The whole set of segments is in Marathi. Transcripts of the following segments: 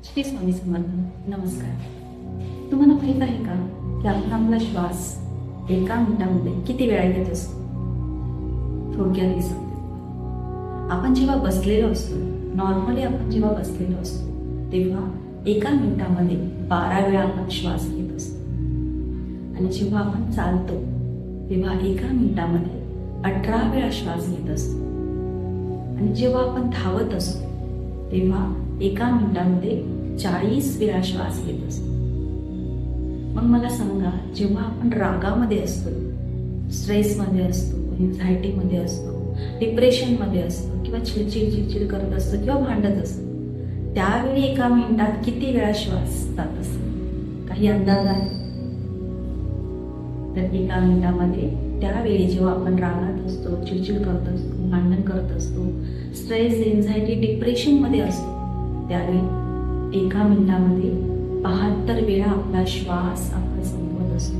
श्री स्वामी समर्थ. नमस्कार. तुम्हाला माहित आहे का की आपण आपला श्वास एका मिनिटामध्ये किती वेळा घेत असतो? थोडक्यात हे सांगते. आपण जेव्हा बसलेलो असतो, नॉर्मली आपण जेव्हा बसलेलो असतो तेव्हा एका मिनिटामध्ये 12 वेळा आपण श्वास घेत असतो. आणि जेव्हा आपण चालतो तेव्हा एका मिनिटामध्ये 18 वेळा श्वास घेत असतो. आणि जेव्हा आपण धावत असतो तेव्हा एका मिनिटामध्ये 40 वेळा श्वास घेत असतो. मग मला सांगा, जेव्हा आपण रागामध्ये असतो, स्ट्रेसमध्ये असतो, एन्झायटीमध्ये असतो, डिप्रेशनमध्ये असतो किंवा चिडचिड करत असतो किंवा भांडत असतो, त्यावेळी एका मिनिटात किती वेळा श्वास जात असतो? काही अंदाज आहे? तर एका मिनिटामध्ये त्यावेळी जेव्हा आपण रागात असतो, चिडचिड करत असतो, भांडण करत असतो, स्ट्रेस, एन्झायटी, डिप्रेशनमध्ये असतो, त्यावेळी एका मिनिटामध्ये 72 वेळा आपला श्वास आपण संपवत असतो.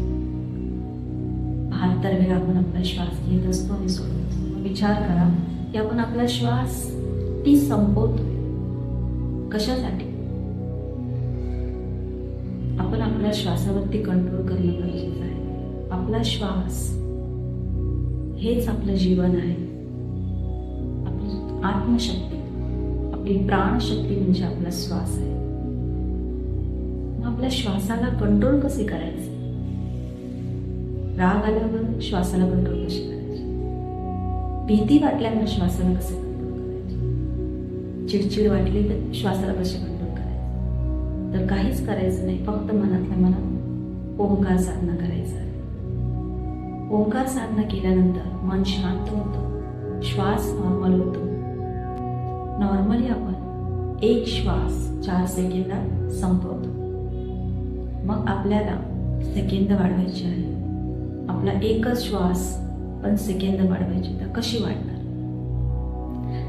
72 वेळा आपण आपला श्वास घेत असतो आणि सोडत असतो. मग विचार करा की आपण आपला श्वास ती संपवतोय कशासाठी? आपण आपल्या श्वासावरती कंट्रोल करणं गरजेचं आहे. आपला श्वास हेच आपलं जीवन आहे. आपली आत्मशक्ती, आपली प्राणशक्ती म्हणजे आपला श्वास आहे. मग आपल्या श्वासाला कंट्रोल कसे करायचे? राग आल्यावर श्वासाला कंट्रोल कसे करायचे? भीती वाटल्यावर श्वासाला कसे कंट्रोल करायचे? चिडचिड वाटली तर श्वासाला कसे कंट्रोल करायचे? तर काहीच करायचं नाही, फक्त मनातल्या मनात ओंकार साधना करायचा आहे. ओंकार साधना केल्यानंतर मन शांत होतं, श्वास नॉर्मल होतो. नॉर्मली आपण एक श्वास 4 सेकंदात संपवतो. मग आपल्याला सेकंद वाढवायचे आहे. आपला एकच श्वास पण सेकंद वाढवायचे, तर कशी वाढणार?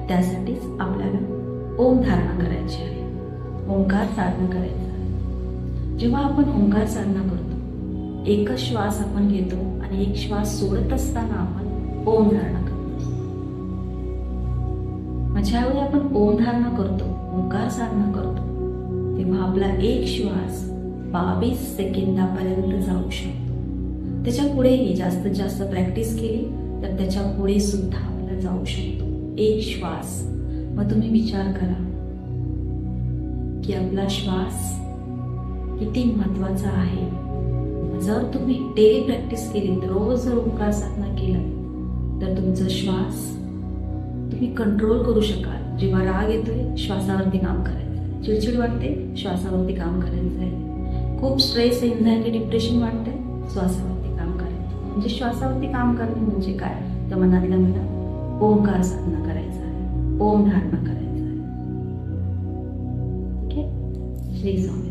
त्यासाठीच आपल्याला ओम धारणा करायची आहे, ओंकार साधना करायचा आहे. जेव्हा आपण ओंकार साधना करतो, एकच श्वास आपण घेतो आणि एक श्वास सोडत असताना आपण ओम धारणा करतो असतो. ज्यावेळी आपण ओम धारणा करतो, ओंकार साधना करतो, तेव्हा आपला एक श्वास 22 सेकंदापर्यंत जाऊ शकतो. त्याच्या पुढेही जास्तीत जास्त प्रॅक्टिस केली तर त्याच्या पुढे सुद्धा आपला जाऊ शकतो एक श्वास. मग तुम्ही विचार करा की आपला श्वास किती महत्वाचा आहे. जर तुम्ही डेली प्रॅक्टिस केली, रोज जर ओंकार साधना केलं तर तुमचा श्वास तुम्ही कंट्रोल करू शकाल. जेव्हा राग येतोय, श्वासावरती काम करायचं आहे. चिडचिड वाटते, श्वासावरती काम करायचं आहे. खूप स्ट्रेस, एन्झायटी, डिप्रेशन वाटते, श्वासावरती काम करायचं. म्हणजे श्वासावरती काम करणे म्हणजे काय? तर मनातल्या मनात ओंकार साधना करायचा आहे, ओम धारणा करायचा आहे. ठीक आहे. श्री स्वामी.